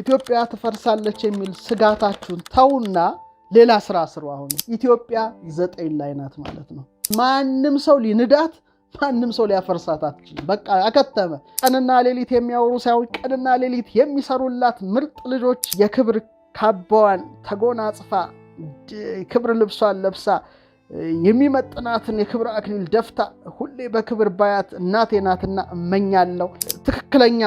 ኢትዮጵያ ትፈርሳለች የሚል ስጋታችሁን ተውና ሌላ ስራ ስሩ። አሁን ኢትዮጵያ 9 ላይ ናት ማለት ነው። ማንም ሰው ሊንዳት ማንም ሰው ሊያፈርሳት አትችልም። በቃ አከተመ። ቀንና ሌሊት የሚያወሩ ሳይሆን ቀንና ሌሊት የሚሰሩላት ምርጥ ልጆች የክብር ካባዋን ተጎናጽፋ ክብር ልብሷን ለብሳ የሚመጥናትን የክብር አክሊል ደፍታ ሁሌ በክብር ባያት እናቴ ናትና እመኛለሁ። ትክክለኛ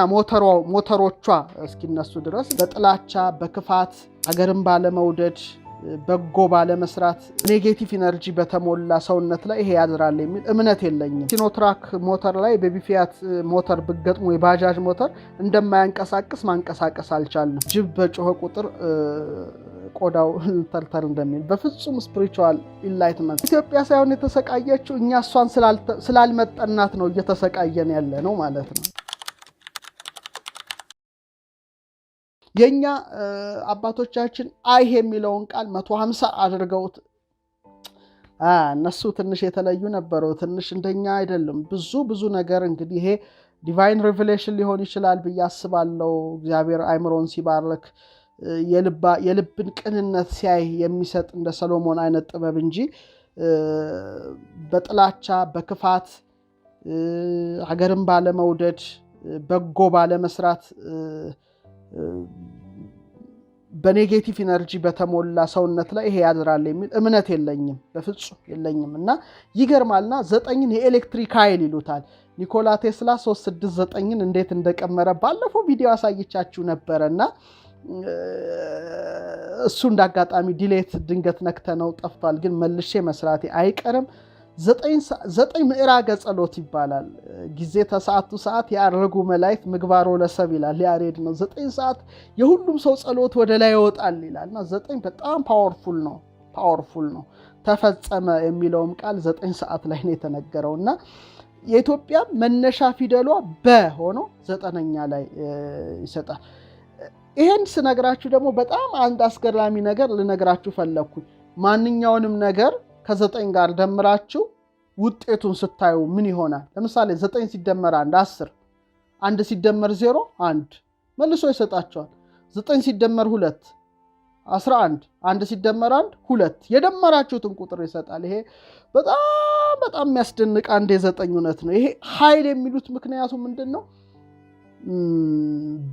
ሞተሮቿ እስኪነሱ ድረስ በጥላቻ በክፋት ሀገርን ባለመውደድ በጎ ባለመስራት ኔጌቲቭ ኢነርጂ በተሞላ ሰውነት ላይ ይሄ ያድራል የሚል እምነት የለኝም። ሲኖትራክ ሞተር ላይ ቤቢፊያት ሞተር ብገጥሞ የባጃጅ ሞተር እንደማያንቀሳቅስ ማንቀሳቀስ አልቻልንም። ጅብ በጮኸ ቁጥር ቆዳው ተርተር እንደሚል በፍጹም ስፒሪቹዋል ኢንላይትመንት ኢትዮጵያ ሳይሆን የተሰቃየችው እኛ እሷን ስላልመጠናት ነው እየተሰቃየን ያለ ነው ማለት ነው። የኛ አባቶቻችን አይህ የሚለውን ቃል 150 አድርገውት እነሱ ትንሽ የተለዩ ነበሩ። ትንሽ እንደኛ አይደለም። ብዙ ነገር እንግዲህ ይሄ ዲቫይን ሪቨሌሽን ሊሆን ይችላል ብዬ አስባለሁ። እግዚአብሔር አይምሮን ሲባርክ የልብን ቅንነት ሲያይ የሚሰጥ እንደ ሰሎሞን አይነት ጥበብ እንጂ በጥላቻ በክፋት ሀገርን ባለመውደድ በጎ ባለመስራት በኔጌቲቭ ኢነርጂ በተሞላ ሰውነት ላይ ይሄ ያድራል የሚል እምነት የለኝም፣ በፍጹም የለኝም። እና ይገርማልና 9ን የኤሌክትሪክ ኃይል ይሉታል። ኒኮላ ቴስላ 369ን እንዴት እንደቀመረ ባለፈው ቪዲዮ አሳይቻችሁ ነበረና እሱ እንዳጋጣሚ ዲሌት ድንገት ነክተነው ጠፍቷል፣ ግን መልሼ መስራቴ አይቀርም። 9 ምዕራገ ጸሎት ይባላል። ጊዜ ተሰዓቱ ሰዓት ያረጉ መላእክት ምግባሮ ለሰብ ይላል ያሬድ ነው። 9 ሰዓት የሁሉም ሰው ጸሎት ወደ ላይ ይወጣል ይላልና 9 በጣም ፓወርፉል ነው። ተፈጸመ የሚለውም ቃል 9 ሰዓት ላይ ነው የተነገረውና የኢትዮጵያ መነሻ ፊደሏ በ ሆኖ 9ኛ ላይ ይሰጣል። ይሄን ስነግራችሁ ደግሞ በጣም አንድ አስገራሚ ነገር ልነግራችሁ ፈለኩኝ። ማንኛውንም ነገር ከ9 ጋር ደምራችሁ ውጤቱን ስታዩ ምን ይሆናል? ለምሳሌ 9 ሲደመር 1 10፣ 1 ሲደመር 0 1 መልሶ ይሰጣቸዋል። 9 ሲደመር 2 11፣ 1 ሲደመር 1 2 የደመራችሁትን ቁጥር ይሰጣል። ይሄ በጣም የሚያስደንቅ አንድ የ9 እውነት ነው። ይሄ ኃይል የሚሉት ምክንያቱ ምንድን ነው?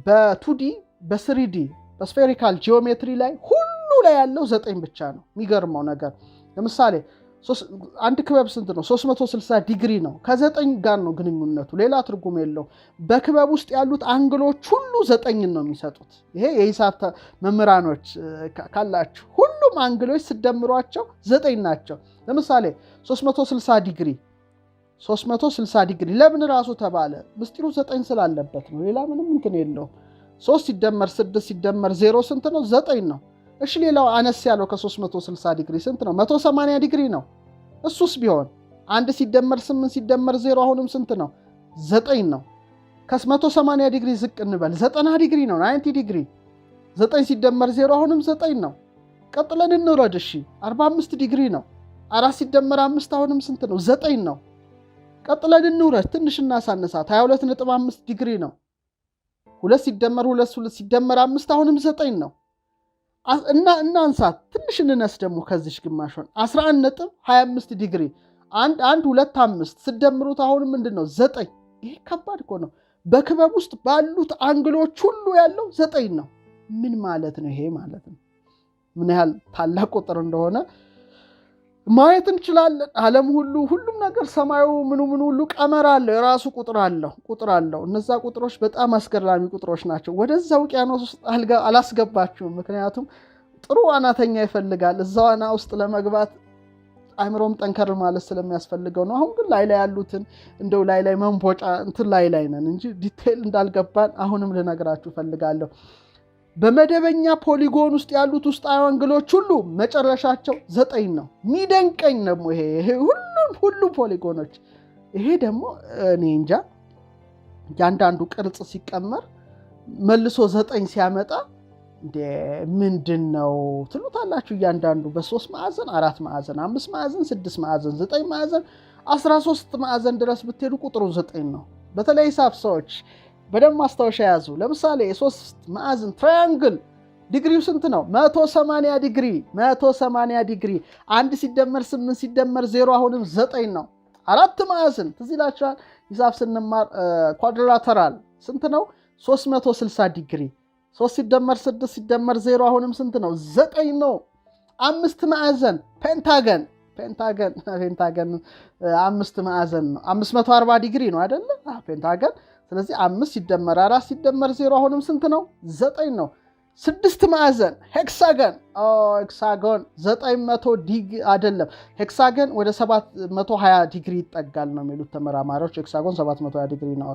በ2D በ3D በስፌሪካል ጂኦሜትሪ ላይ ሁሉ ላይ ያለው 9 ብቻ ነው። የሚገርመው ነገር ለምሳሌ አንድ ክበብ ስንት ነው? 360 ዲግሪ ነው። ከ9 ጋር ነው ግንኙነቱ፣ ሌላ ትርጉም የለው። በክበብ ውስጥ ያሉት አንግሎች ሁሉ 9ን ነው የሚሰጡት። ይሄ የሂሳብ መምህራኖች ካላችሁ ሁሉም አንግሎች ስደምሯቸው 9 ናቸው። ለምሳሌ 360 ዲግሪ ለምን ራሱ ተባለ? ምስጢሩ 9 ስላለበት ነው። ሌላ ምንም እንትን የለውም። 3 ሲደመር 6 ሲደመር 0 ስንት ነው? 9 ነው። እሺ ሌላው አነስ ያለው ከ360 ዲግሪ ስንት ነው? 180 ዲግሪ ነው። እሱስ ቢሆን 1 ሲደመር 8 ሲደመር 0 አሁንም ስንት ነው? 9 ነው። ከ180 ዲግሪ ዝቅ እንበል 90 ዲግሪ ነው፣ 90 ዲግሪ። 9 ሲደመር 0 አሁንም 9 ነው። ቀጥለን እንውረድ። እሺ 45 ዲግሪ ነው። 4 ሲደመር 5 አሁንም ስንት ነው? 9 ነው። ቀጥለን እንውረድ፣ ትንሽ እናሳነሳት፣ 22.5 ዲግሪ ነው። 2 ሲደመር 2 ሲደመር 5 አሁንም 9 ነው። እናንሳት፣ ትንሽ እንነስ ደግሞ ከዚሽ ግማሹን 11.25 ዲግሪ 1 1 2 5 ስደምሩት አሁንም ምንድን ነው? 9። ይሄ ከባድ እኮ ነው። በክበብ ውስጥ ባሉት አንግሎች ሁሉ ያለው 9 ነው። ምን ማለት ነው? ይሄ ማለት ነው ምን ያህል ታላቅ ቁጥር እንደሆነ ማየት እንችላለን። ዓለም ሁሉም ነገር ሰማዩ ምኑ ሁሉ ቀመር አለው፣ የራሱ ቁጥር አለው። እነዛ ቁጥሮች በጣም አስገራሚ ቁጥሮች ናቸው። ወደዛ ውቅያኖስ ውስጥ አላስገባችሁም፣ ምክንያቱም ጥሩ ዋናተኛ ይፈልጋል። እዛ ዋና ውስጥ ለመግባት አይምሮም ጠንከር ማለት ስለሚያስፈልገው ነው። አሁን ግን ላይ ያሉትን እንደው ላይ መንቦጫ እንትን ላይ ነን እንጂ ዲቴል እንዳልገባን አሁንም ልነግራችሁ ፈልጋለሁ። በመደበኛ ፖሊጎን ውስጥ ያሉት ውስጣዊ አንግሎች ሁሉ መጨረሻቸው 9 ነው። ሚደንቀኝ ደግሞ ይሄ ሁሉም ፖሊጎኖች ይሄ ደግሞ እኔ እንጃ ያንዳንዱ ቅርጽ ሲቀመር መልሶ 9 ሲያመጣ ምንድነው ትሉታላችሁ? እያንዳንዱ በ3 ማዕዘን 4 ማዕዘን 5 ማዕዘን 6 ማዕዘን 9 ማዕዘን 13 ማዕዘን ድረስ ብትሄዱ ቁጥሩ 9 ነው። በተለይ ሂሳብ ሰዎች በደንብ ማስታወሻ ያዙ። ለምሳሌ የሶስት ማዕዘን ትራያንግል ዲግሪው ስንት ነው? 180 ዲግሪ 180 ዲግሪ። 1 ሲደመር 8 ሲደመር 0 አሁንም 9 ነው። አራት ማዕዘን ትዝ ይላችኋል ሂሳብ ስንማር ኳድራተራል ስንት ነው? 360 ዲግሪ። 3 ሲደመር 6 ሲደመር 0 አሁንም ስንት ነው? 9 ነው። 5 ማዕዘን ፔንታገን 5 ማዕዘን ነው። 540 ዲግሪ ነው አይደለ? ፔንታገን። ስለዚህ 5 ሲደመር 4 ሲደመር 0 አሁንም ስንት ነው? 9 ነው። 6 ማዕዘን ሄክሳገን 900 ዲግሪ አይደለም፣ ሄክሳገን ወደ 720 ዲግሪ ይጠጋል ነው የሚሉት ተመራማሪዎች። ሄክሳጎን 720 ዲግሪ ነው።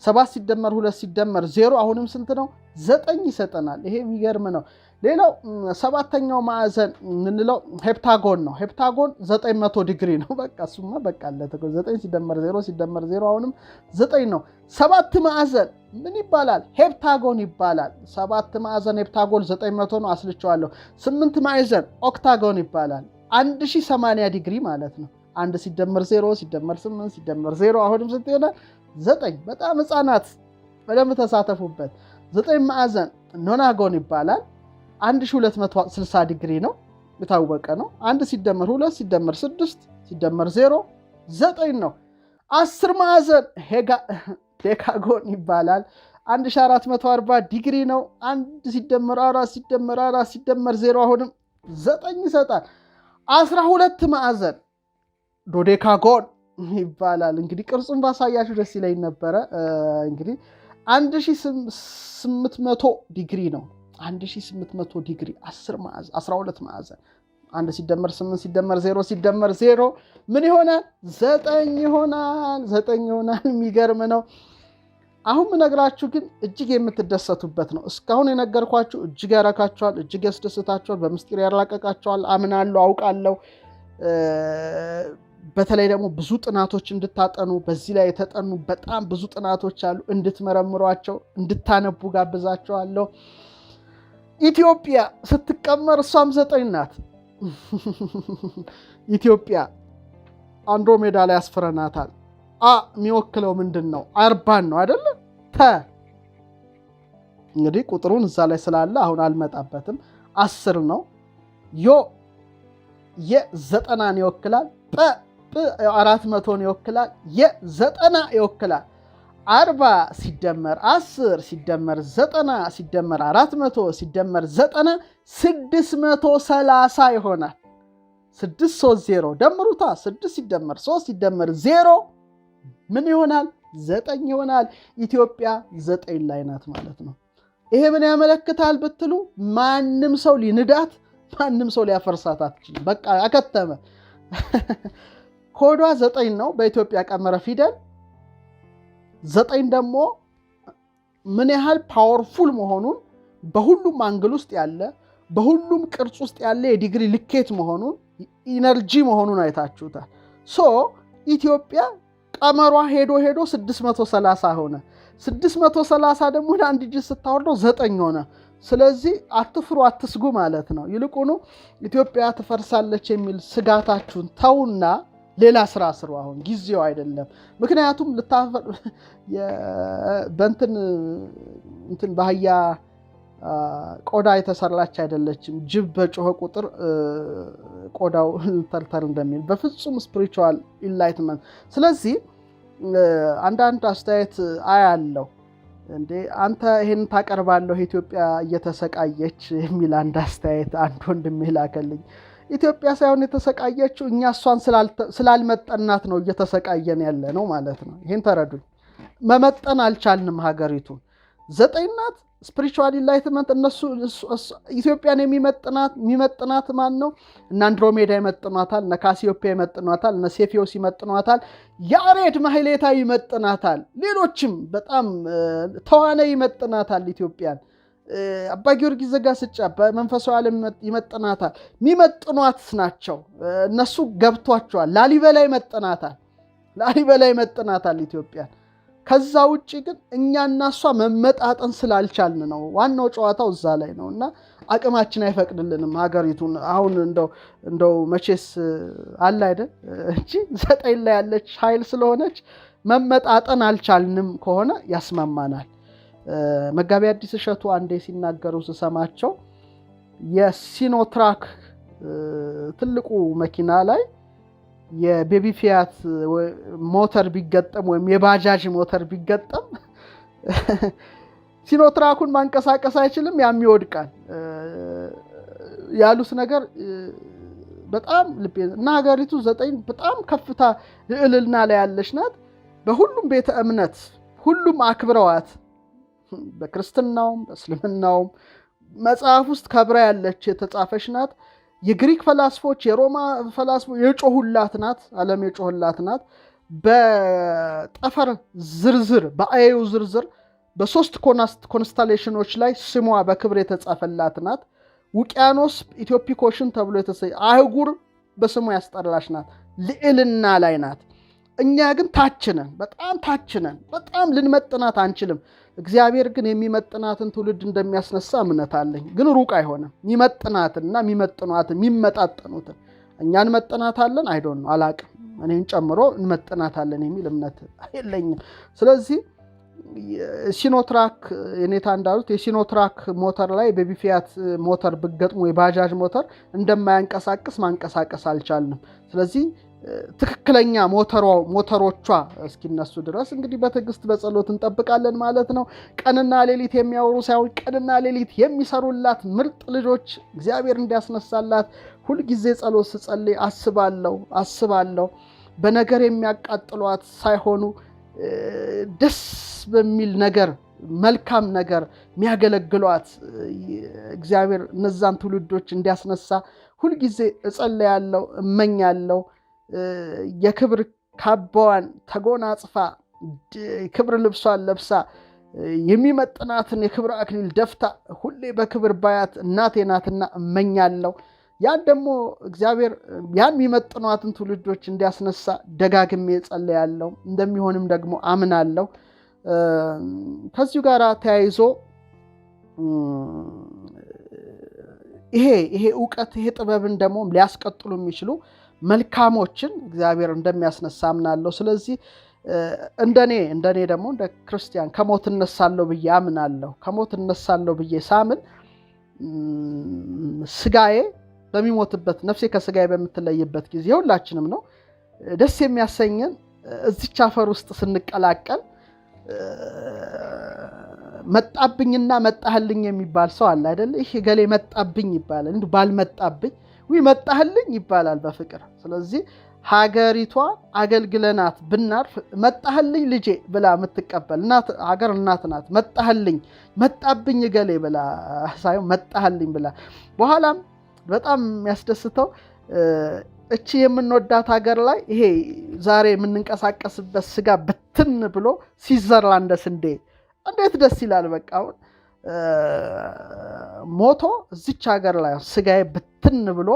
7 ሲደመር 2 ሲደመር 0 አሁንም ስንት ነው? 9 ይሰጠናል። ይሄ የሚገርም ነው። ሌላው 7ኛው ማዕዘን የምንለው ሄፕታጎን ነው። ሄፕታጎን 900 ዲግሪ ነው። በቃ እሱማ በቃ አለ። 9 ሲደመር 0 ሲደመር 0 አሁንም 9 ነው። 7 ማዕዘን ምን ይባላል? ሄፕታጎን ይባላል። 7 ማዕዘን ሄፕታጎን 900 ነው፣ አስልቼዋለሁ። 8 ማዕዘን ኦክታጎን ይባላል። 1080 ዲግሪ ማለት ነው። 1 ሲደመር 0 ሲደመር 8 ሲደመር 0 አሁንም ስንት ይሆናል? 9። በጣም ህፃናት በደንብ ተሳተፉበት። 9 ማዕዘን ኖናጎን ይባላል። 1260 ዲግሪ ነው፣ የታወቀ ነው። 1 ሲደመር 2 ሲደመር 6 ሲደመር 0 9 ነው። 10 ማዕዘን ዴካጎን ይባላል። 1440 ዲግሪ ነው። 1 ሲደመር 4 ሲደመር 4 ሲደመር 0 አሁንም 9 ይሰጣል። 12 ማዕዘን ዶዴካጎን ይባላል። እንግዲህ ቅርጹን ባሳያችሁ ደስ ይለኝ ነበረ። እንግዲህ 1800 ዲግሪ ነው። 1800 ዲግሪ 10 ማዕዘን 12 ማዕዘን 1 ሲደመር 8 ሲደመር 0 ሲደመር 0 ምን ይሆናል? 9 ይሆናል። 9 ይሆናል። የሚገርም ነው። አሁን ምነግራችሁ ግን እጅግ የምትደሰቱበት ነው። እስካሁን የነገርኳችሁ እጅግ ያረካችኋል፣ እጅግ ያስደስታችኋል፣ በምስጢር ያላቀቃችኋል። አምናለሁ፣ አውቃለሁ። በተለይ ደግሞ ብዙ ጥናቶች እንድታጠኑ፣ በዚህ ላይ የተጠኑ በጣም ብዙ ጥናቶች አሉ፣ እንድትመረምሯቸው፣ እንድታነቡ ጋብዛችኋለሁ። ኢትዮጵያ ስትቀመር እሷም 9 ናት። ኢትዮጵያ አንድሮሜዳ ላይ ያስፈረናታል። የሚወክለው ምንድን ነው? 40 ነው አይደለ? እንግዲህ ቁጥሩን እዛ ላይ ስላለ አሁን አልመጣበትም። 10 ነው። የ90 ይወክላል። 400 ይወክላል። የ90 ይወክላል። 40 ሲደመር 10 ሲደመር 90 ሲደመር 400 ሲደመር 90 630 ይሆናል። 630 ደምሩታ። 6 ሲደመር 3 ሲደመር 0 ምን ይሆናል? 9 ይሆናል። ኢትዮጵያ 9 ላይ ናት ማለት ነው። ይሄ ምን ያመለክታል ብትሉ ማንም ሰው ሊንዳት፣ ማንም ሰው ሊያፈርሳት አትችልም። በቃ አከተመ። ኮዷ 9 ነው በኢትዮጵያ ቀመረ ፊደል። 9 ደግሞ ምን ያህል ፓወርፉል መሆኑን በሁሉም አንግል ውስጥ ያለ፣ በሁሉም ቅርጽ ውስጥ ያለ የዲግሪ ልኬት መሆኑን፣ ኢነርጂ መሆኑን አይታችሁታል። ኢትዮጵያ ቀመሯ ሄዶ 630 ሆነ። 630 ደግሞ አንድ እጅ ስታወርደው 9 ሆነ። ስለዚህ አትፍሩ፣ አትስጉ ማለት ነው። ይልቁኑ ኢትዮጵያ ትፈርሳለች የሚል ስጋታችሁን ተውና ሌላ ስራ ስሩ። አሁን ጊዜው አይደለም። ምክንያቱም እንትን ባህያ ቆዳ የተሰራች አይደለችም። ጅብ በጮኸ ቁጥር ቆዳው ተርተር እንደሚል በፍጹም ስፒሪቹዋል ኢንላይትመንት። ስለዚህ አንዳንድ አስተያየት አያለው። እንዴ አንተ ይሄን ታቀርባለህ ኢትዮጵያ እየተሰቃየች የሚል አንድ አስተያየት አንድ ወንድም ላከልኝ። ኢትዮጵያ ሳይሆን የተሰቃየችው እኛ እሷን ስላልመጠናት ነው እየተሰቃየን ያለ ነው ማለት ነው። ይሄን ተረዱኝ። መመጠን አልቻልንም ሀገሪቱን። 9 ናት። ስፒሪቹዋል ኢንላይትመንት እነሱ ኢትዮጵያን የሚመጥናት ማን ነው? እነ አንድሮሜዳ ይመጥኗታል፣ እነ ካሲዮፔ ይመጥኗታል፣ እነ ሴፊዮስ ይመጥኗታል፣ ያሬድ ማህሌታ ይመጥናታል፣ ሌሎችም በጣም ተዋናይ ይመጥናታል ኢትዮጵያን። አባ ጊዮርጊስ ዘጋስጫ በመንፈሳዊ ዓለም ይመጥናታል። የሚመጥኗት ናቸው እነሱ ገብቷቸዋል። ላሊበላ ይመጥናታል ኢትዮጵያን። ከዛ ውጪ ግን እኛና እሷ መመጣጠን ስላልቻልን ነው። ዋናው ጨዋታው እዛ ላይ ነው እና አቅማችን አይፈቅድልንም ሀገሪቱን። አሁን እንደው መቼስ አለ አይደል እንጂ 9 ላይ ያለች ኃይል ስለሆነች መመጣጠን አልቻልንም ከሆነ ያስማማናል። መጋቢ አዲስ እሸቱ አንዴ ሲናገሩ ስሰማቸው የሲኖትራክ ትልቁ መኪና ላይ የቤቢ ፊያት ሞተር ቢገጠም ወይም የባጃጅ ሞተር ቢገጠም ሲኖትራኩን ማንቀሳቀስ አይችልም፣ ያም ይወድቃል ያሉት ነገር በጣም ልብ እና ሀገሪቱ 9 በጣም ከፍታ ልዕልና ላይ ያለች ናት። በሁሉም ቤተ እምነት ሁሉም አክብረዋት በክርስትናውም በእስልምናውም መጽሐፍ ውስጥ ከብራ ያለች የተጻፈች ናት። የግሪክ ፈላስፎች የሮማ ፈላስፎች የጮሁላት ናት፣ ዓለም የጮሁላት ናት። በጠፈር ዝርዝር በአየው ዝርዝር በ3 ኮንስታሌሽኖች ላይ ስሟ በክብር የተጻፈላት ናት። ውቅያኖስ ኢትዮፒክ ኦሽን ተብሎ የተሰየመ አህጉር በስሙ ያስጠራች ናት። ልዕልና ላይ ናት። እኛ ግን ታችነን፣ በጣም ታችነን፣ በጣም ልንመጥናት አንችልም። እግዚአብሔር ግን የሚመጥናትን ትውልድ እንደሚያስነሳ እምነት አለኝ። ግን ሩቅ አይሆንም። የሚመጥናትና የሚመጥኗትን የሚመጣጠኑትን እኛ እንመጥናታለን አይዶን አላቅም እኔን ጨምሮ እንመጥናታለን የሚል እምነት የለኝም። ስለዚህ ሲኖትራክ የኔታ እንዳሉት የሲኖትራክ ሞተር ላይ ቤቢ ፊያት ሞተር ብገጥሙ የባጃጅ ሞተር እንደማያንቀሳቅስ ማንቀሳቀስ አልቻልንም። ስለዚህ ትክክለኛ ሞተሮቿ እስኪነሱ ድረስ እንግዲህ በትዕግስት በጸሎት እንጠብቃለን ማለት ነው። ቀንና ሌሊት የሚያወሩ ሳይሆን ቀንና ሌሊት የሚሰሩላት ምርጥ ልጆች እግዚአብሔር እንዲያስነሳላት ሁልጊዜ ጸሎት ስጸልይ አስባለሁ። በነገር የሚያቃጥሏት ሳይሆኑ ደስ በሚል ነገር መልካም ነገር የሚያገለግሏት እግዚአብሔር እነዛን ትውልዶች እንዲያስነሳ ሁልጊዜ እጸልያለሁ፣ እመኛለሁ። የክብር ካባዋን ተጎናጽፋ ክብር ልብሷን ለብሳ የሚመጥናትን የክብር አክሊል ደፍታ ሁሌ በክብር ባያት እናቴ ናትና እመኛለሁ። ያን ደግሞ እግዚአብሔር ያን የሚመጥኗትን ትውልዶች እንዲያስነሳ ደጋግሜ ጸልያለሁ። እንደሚሆንም ደግሞ አምናለሁ። ከዚሁ ጋር ተያይዞ ይሄ ዕውቀት ይሄ ጥበብን ደግሞ ሊያስቀጥሉ የሚችሉ መልካሞችን እግዚአብሔር እንደሚያስነሳ አምናለሁ። ስለዚህ እንደኔ ደግሞ እንደ ክርስቲያን ከሞት እነሳለሁ ብዬ አምናለሁ። ከሞት እነሳለሁ ብዬ ሳምን ስጋዬ በሚሞትበት ነፍሴ ከስጋዬ በምትለይበት ጊዜ ሁላችንም ነው ደስ የሚያሰኘን እዚች አፈር ውስጥ ስንቀላቀል መጣብኝና መጣህልኝ የሚባል ሰው አለ አይደል? ይሄ ገሌ መጣብኝ ይባላል። እንዴ ባልመጣብኝ ወይ መጣህልኝ ይባላል በፍቅር። ስለዚህ ሀገሪቷ አገልግለናት ብናርፍ መጣህልኝ ልጄ ብላ የምትቀበል እናት ሀገር እናት ናት። መጣብኝ ገሌ ብላ ሳይሆን መጣህልኝ ብላ በኋላም በጣም የሚያስደስተው እቺ የምንወዳት ሀገር ላይ ይሄ ዛሬ የምንንቀሳቀስበት ስጋ ብትን ብሎ ሲዘራ እንደ ስንዴ እንዴት ደስ ይላል። በቃ አሁን ሞቶ እዚች ሀገር ላይ ስጋዬ ብትን ብሎ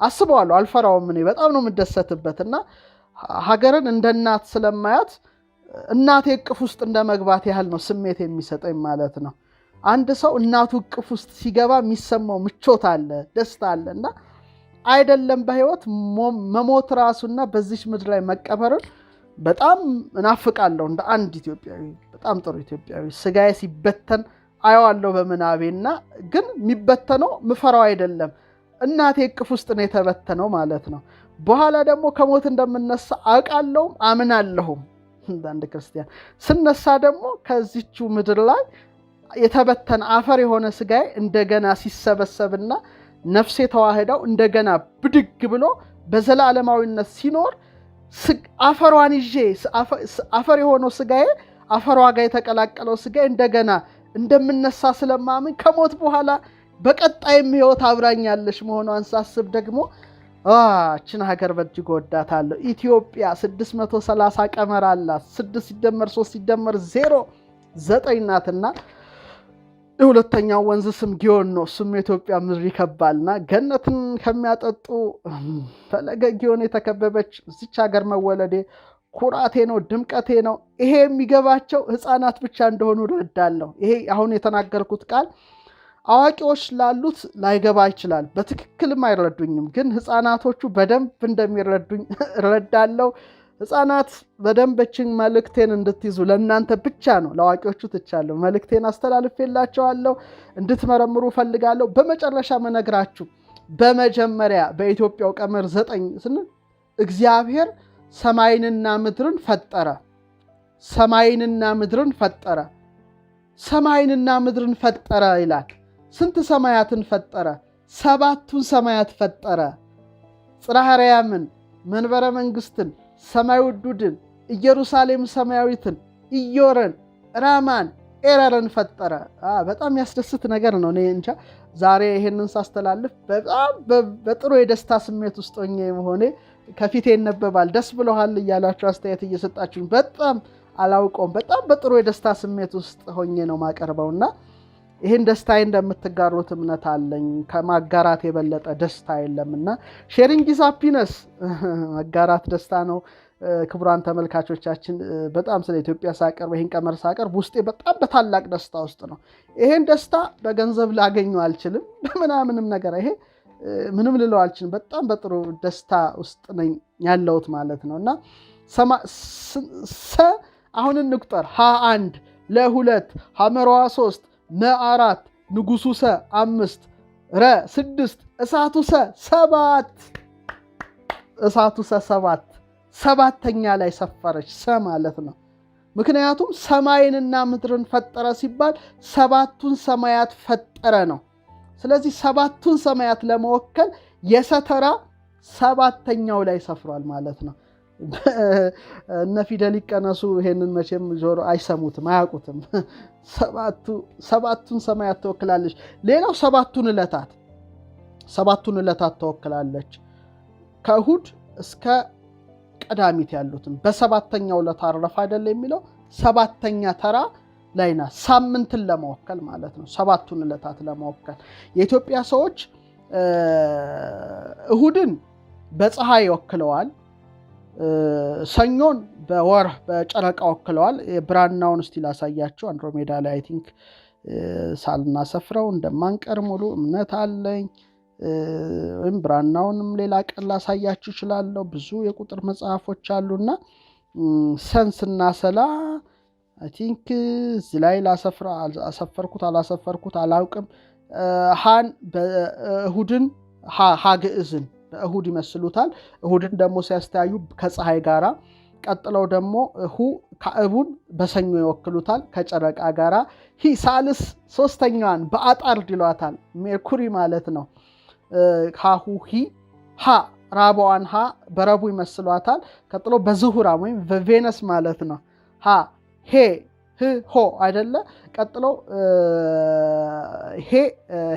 አስበዋለሁ። አልፈራውም። እኔ በጣም ነው የምደሰትበትና ሀገርን እንደ እናት ስለማያት እናቴ እቅፍ ውስጥ እንደመግባት ያህል ነው ስሜት የሚሰጠኝ ማለት ነው። አንድ ሰው እናቱ እቅፍ ውስጥ ሲገባ የሚሰማው ምቾት አለ፣ ደስታ አለና አይደለም በህይወት መሞት ራሱና በዚች ምድር ላይ መቀበርን በጣም እናፍቃለሁ። እንደ አንድ ኢትዮጵያዊ በጣም ጥሩ ኢትዮጵያዊ ስጋዬ ሲበተን አየዋለሁ በመናቤና ግን የሚበተነው ምፈራው አይደለም እናቴ እቅፍ ውስጥ ነው የተበተነው ማለት ነው። በኋላ ደግሞ ከሞት እንደምነሳ አውቃለሁ አምናለሁም። አንድ ክርስቲያን ስነሳ ደግሞ ከዚቹ ምድር ላይ የተበተነ አፈር የሆነ ስጋዬ እንደገና ሲሰበሰብና ነፍሴ ተዋህዳው እንደገና ብድግ ብሎ በዘላለማዊነት ሲኖር አፈሯን ይዤ አፈር የሆነው ስጋዬ አፈሯ ጋር የተቀላቀለው ስጋዬ እንደገና እንደምነሳ ስለማምን ከሞት በኋላ በቀጣይም ህይወት አብራኛለሽ መሆኗን ሳስብ ደግሞ እችን ሀገር በእጅግ ወዳታለሁ። ኢትዮጵያ 630 ቀመር አላት። 6 ሲደመር 3 ሲደመር 0 9 ናትና የሁለተኛው ወንዝ ስም ጊዮን ነው። እሱም የኢትዮጵያ ምድር ይከባልና ገነትን ከሚያጠጡ ፈለገ ጊዮን የተከበበች እዚች ሀገር መወለዴ ኩራቴ ነው፣ ድምቀቴ ነው። ይሄ የሚገባቸው ህፃናት ብቻ እንደሆኑ እረዳለሁ። ይሄ አሁን የተናገርኩት ቃል አዋቂዎች ላሉት ላይገባ ይችላል፣ በትክክልም አይረዱኝም። ግን ህፃናቶቹ በደንብ እንደሚረዱኝ እረዳለሁ። ሕፃናት በደንበችን መልእክቴን እንድትይዙ ለእናንተ ብቻ ነው፣ ለአዋቂዎቹ ትቻለሁ። መልእክቴን አስተላልፌላቸዋለሁ፣ እንድትመረምሩ ፈልጋለሁ። በመጨረሻ መነግራችሁ በመጀመሪያ በኢትዮጵያው ቀመር 9 ስንል እግዚአብሔር ሰማይንና ምድርን ፈጠረ። ሰማይንና ምድርን ፈጠረ። ሰማይንና ምድርን ፈጠረ ይላል። ስንት ሰማያትን ፈጠረ? 7ቱን ሰማያት ፈጠረ። ጽርሐ አርያምን፣ መንበረ መንግስትን፣ ሰማይ ውዱድን፣ ኢየሩሳሌም ሰማያዊትን፣ ኢዮርን፣ ራማን፣ ኤረርን ፈጠረ። በጣም ያስደስት ነገር ነው። እኔ እንጃ ዛሬ ይሄንን ሳስተላልፍ በጣም በጥሩ የደስታ ስሜት ውስጥ ሆኜ መሆኔ ከፊቴ ይነበባል። ደስ ብሎሃል እያላችሁ አስተያየት እየሰጣችሁኝ በጣም አላውቀውም። በጣም በጥሩ የደስታ ስሜት ውስጥ ሆኜ ነው ማቀርበውና ይህን ደስታዬ እንደምትጋሩት እምነት አለኝ። ከማጋራት የበለጠ ደስታ የለምና ሼሪንግ ኢዝ ሃፒነስ፣ መጋራት ደስታ ነው። ክቡራን ተመልካቾቻችን በጣም ስለ ኢትዮጵያ ሳቀርብ ይህን ቀመር ሳቀርብ ውስጤ በጣም በታላቅ ደስታ ውስጥ ነው። ይሄን ደስታ በገንዘብ ላገኘው አልችልም፣ በምናምንም ነገር ይሄ ምንም ልለው አልችልም። በጣም በጥሩ ደስታ ውስጥ ነኝ ያለሁት ማለት ነው። እና አሁን እንቁጠር። ሀ1 ለ2 ሐመሯ 3 መ4 ንጉሱ ሰ 5 ረ 6 እሳቱ ሰ 7 እሳቱ ሰ 7 7ተኛ ላይ ሰፈረች ሰ ማለት ነው። ምክንያቱም ሰማይንና ምድርን ፈጠረ ሲባል 7ቱን ሰማያት ፈጠረ ነው። ስለዚህ 7ቱን ሰማያት ለመወከል የሰተራ 7ተኛው ላይ ሰፍሯል ማለት ነው። እነ ፊደል ይቀነሱ ይሄንን መቼም ጆሮ አይሰሙትም አያውቁትም። 7ቱን ሰማያት ተወክላለች። ሌላው 7ቱን ዕለታት ተወክላለች። ከእሁድ እስከ ቀዳሚት ያሉትን በ7ተኛው ዕለት አረፈ አይደል የሚለው 7ተኛ ተራ ላይና ሳምንትን ለመወከል ማለት ነው። 7ቱን ዕለታት ለመወከል የኢትዮጵያ ሰዎች እሁድን በፀሐይ ወክለዋል። ሰኞን በወር በጨረቃ ወክለዋል። የብራናውን እስቲ ላሳያችሁ። አንድሮሜዳ ላይ አይ ቲንክ ሳልናሰፍረው እንደማንቀር ሙሉ እምነት አለኝ። ወይም ብራናውንም ሌላ ቀን ላሳያችሁ እችላለሁ። ብዙ የቁጥር መጽሐፎች አሉና ሰንስና ሰላ አይ ቲንክ እዚህ ላይ አሰፈርኩት አላሰፈርኩት አላውቅም። ሃን በእሁድን ሃ ግዕዝን በእሁድ ይመስሉታል። እሁድን ደግሞ ሲያስተያዩ ከፀሐይ ጋራ፣ ቀጥለው ደግሞ ሁ ካዕቡን በሰኞ ይወክሉታል ከጨረቃ ጋራ። ሂ ሳልስ ሶስተኛዋን በአጣርድ ይሏታል፣ ሜርኩሪ ማለት ነው። ሃሁ ሂ ሃ ራቧን ሃ በረቡ ይመስሏታል። ቀጥሎ በዝሁራም ወይም በቬነስ ማለት ነው። ሃ ሄ ህ ሆ አይደለ። ቀጥሎ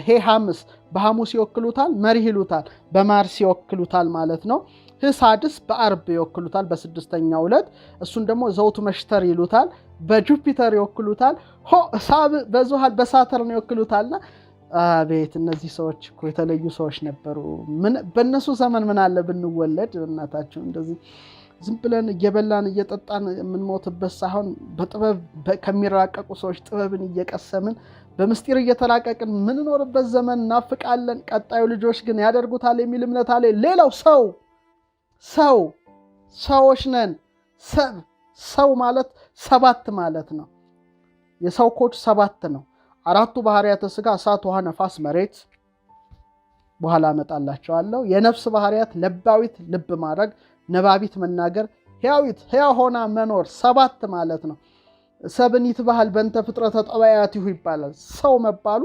ሄ ሐምስ በሐሙስ ይወክሉታል፣ መሪህ ይሉታል፣ በማርስ ይወክሉታል ማለት ነው። ህ ሳድስ በአርብ ይወክሉታል በስድስተኛው ዕለት። እሱን ደግሞ ዘውቱ መሽተር ይሉታል፣ በጁፒተር ይወክሉታል። ሆ ሳብ በዙሃል በሳተርን ይወክሉታልና አቤት እነዚህ ሰዎች እኮ የተለዩ ሰዎች ነበሩ። በእነሱ ዘመን ምን አለ ብንወለድ። እናታቸው እንደዚህ ዝም ብለን እየበላን እየጠጣን የምንሞትበት ሳይሆን በጥበብ ከሚራቀቁ ሰዎች ጥበብን እየቀሰምን በምስጢር እየተራቀቅን ምንኖርበት ዘመን እናፍቃለን። ቀጣዩ ልጆች ግን ያደርጉታል የሚል እምነት አለ። ሌላው ሰዎች ነን። ሰው ማለት 7 ማለት ነው። የሰው ኮድ 7 ነው። 4ቱ ባህሪያተ ሥጋ እሳት፣ ውሃ፣ ነፋስ፣ መሬት በኋላ አመጣላቸዋለሁ። የነፍስ ባህሪያት ለባዊት ልብ ማድረግ፣ ነባቢት መናገር፣ ሕያዊት ሕያው ሆና መኖር 7 ማለት ነው። ሰብኒት ባህል በእንተ ፍጥረተ ጠባያቲሁ ይባላል። ሰው መባሉ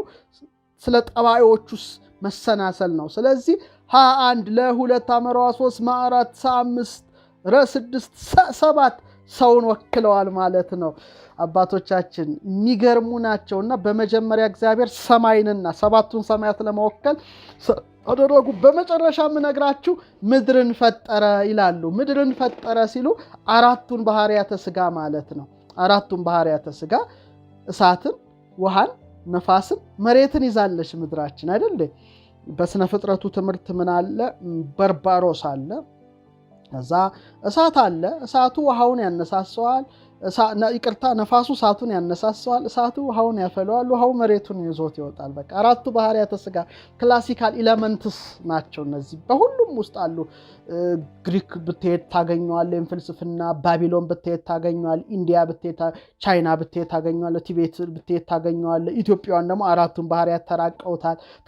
ስለ ጠባዮቹስ መሰናሰል ነው። ስለዚህ ሀ1 ለ2 ሐመሯ 3 መ4 ሰ5 ረ6 7 ሰውን ወክለዋል ማለት ነው። አባቶቻችን የሚገርሙ ናቸውና በመጀመሪያ እግዚአብሔር ሰማይንና 7ቱን ሰማያት ለመወከል አደረጉ። በመጨረሻ የምነግራችሁ ምድርን ፈጠረ ይላሉ። ምድርን ፈጠረ ሲሉ 4ቱን ባህሪያተ ሥጋ ማለት ነው። 4ቱን ባህሪያተ ሥጋ እሳትን፣ ውሃን፣ ነፋስን፣ መሬትን ይዛለች ምድራችን አይደል? በስነ ፍጥረቱ ትምህርት ምን አለ? በርባሮስ አለ። እዛ እሳት አለ። እሳቱ ውሃውን ያነሳሰዋል፣ ይቅርታ ነፋሱ እሳቱን ያነሳሳዋል፣ እሳቱ ውሃውን ያፈለዋል፣ ውሃው መሬቱን ይዞት ይወጣል። በቃ አራቱ ባህሪያተ ሥጋ ክላሲካል ኢለመንትስ ናቸው። እነዚህ በሁሉም ውስጥ አሉ። ግሪክ ብትሄድ ታገኘዋለህ፣ ፍልስፍና ባቢሎን ብትሄድ ታገኘዋለህ፣ ኢንዲያ ብትሄድ፣ ቻይና ብትሄድ ታገኘዋለህ፣ ቲቤት ብትሄድ ታገኘዋለህ። ኢትዮጵያውያን ደግሞ አራቱን ባህሪያት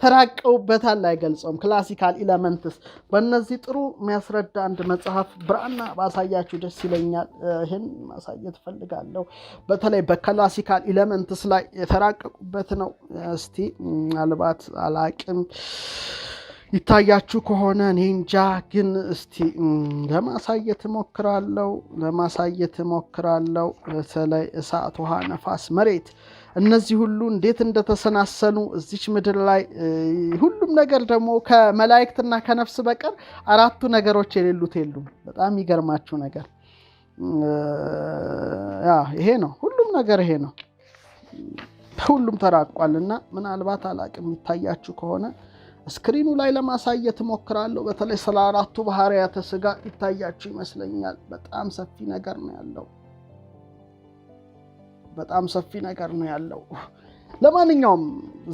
ተራቀውበታል፣ አይገልጸውም። ክላሲካል ኢለመንትስ በእነዚህ ጥሩ የሚያስረዳ አንድ መጽሐፍ ብራና ባሳያችሁ ደስ ይለኛል። ይህን ማሳየት ፈልጋለሁ። በተለይ በክላሲካል ኢለመንትስ ላይ የተራቀቁበት ነው። እስቲ ምናልባት አላቅም ይታያችሁ ከሆነ እኔ እንጃ፣ ግን እስቲ ለማሳየት እሞክራለሁ። በተለይ እሳት፣ ውሃ፣ ነፋስ፣ መሬት እነዚህ ሁሉ እንዴት እንደተሰናሰኑ እዚች ምድር ላይ ሁሉም ነገር ደግሞ ከመላእክትና ከነፍስ በቀር አራቱ ነገሮች የሌሉት የሉም። በጣም የሚገርማችሁ ነገር ይሄ ነው። ሁሉም ነገር ይሄ ነው። ሁሉም ተራቋልና ምናልባት አላቅም ይታያችሁ ከሆነ ስክሪኑ ላይ ለማሳየት እሞክራለሁ። በተለይ ስለ አራቱ ባህሪያተ ሥጋ ይታያችሁ ይመስለኛል። በጣም ሰፊ ነገር ነው ያለው። ለማንኛውም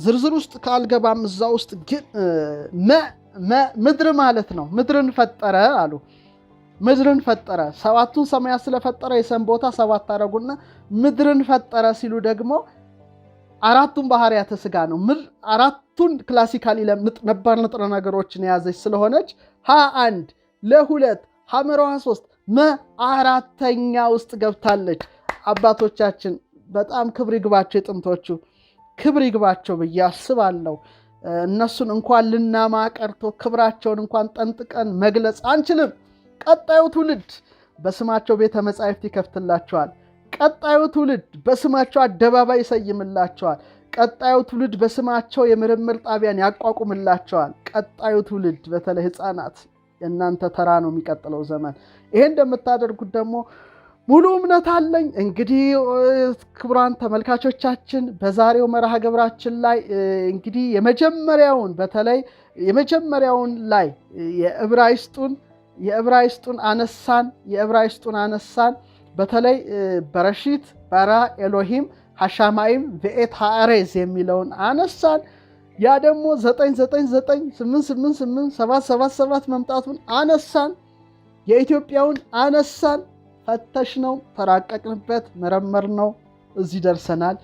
ዝርዝር ውስጥ ካልገባም እዛ ውስጥ ግን ምድር ማለት ነው። ምድርን ፈጠረ አሉ። ምድርን ፈጠረ። ሰባቱን ሰማያት ስለፈጠረ የሰን ቦታ ሰባት አረጉና ምድርን ፈጠረ ሲሉ ደግሞ አራቱን ባህሪያተ ሥጋ ነው። ምድር አራቱን ክላሲካሊ ነባር ንጥረ ነገሮችን የያዘች ስለሆነች 1 ለ2 ሐመራዋ 3 አራተኛ ውስጥ ገብታለች። አባቶቻችን በጣም ክብር ይግባቸው፣ የጥንቶቹ ክብር ይግባቸው ብዬ አስባለሁ። እነሱን እንኳን ልናማ ቀርቶ ክብራቸውን እንኳን ጠንጥቀን መግለጽ አንችልም። ቀጣዩ ትውልድ በስማቸው ቤተ መጻሕፍት ይከፍትላቸዋል። ቀጣዩ ትውልድ በስማቸው አደባባይ ይሰይምላቸዋል። ቀጣዩ ትውልድ በስማቸው የምርምር ጣቢያን ያቋቁምላቸዋል። ቀጣዩ ትውልድ በተለይ ሕፃናት የእናንተ ተራ ነው የሚቀጥለው ዘመን። ይሄ እንደምታደርጉት ደግሞ ሙሉ እምነት አለኝ። እንግዲህ ክቡራን ተመልካቾቻችን በዛሬው መርሃ ግብራችን ላይ እንግዲህ የመጀመሪያውን ላይ የዕብራይስጡን አነሳን። በተለይ በረሺት bara ኤሎሂም ሐሻማይም ቬኤት ሃአሬዝ የሚለውን አነሳን። ያ ደግሞ 999888777 መምጣቱን አነሳን። የኢትዮጵያውን አነሳን። ፈተሽ ነው፣ ተራቀቅንበት፣ መረመር ነው፣ እዚህ ደርሰናል።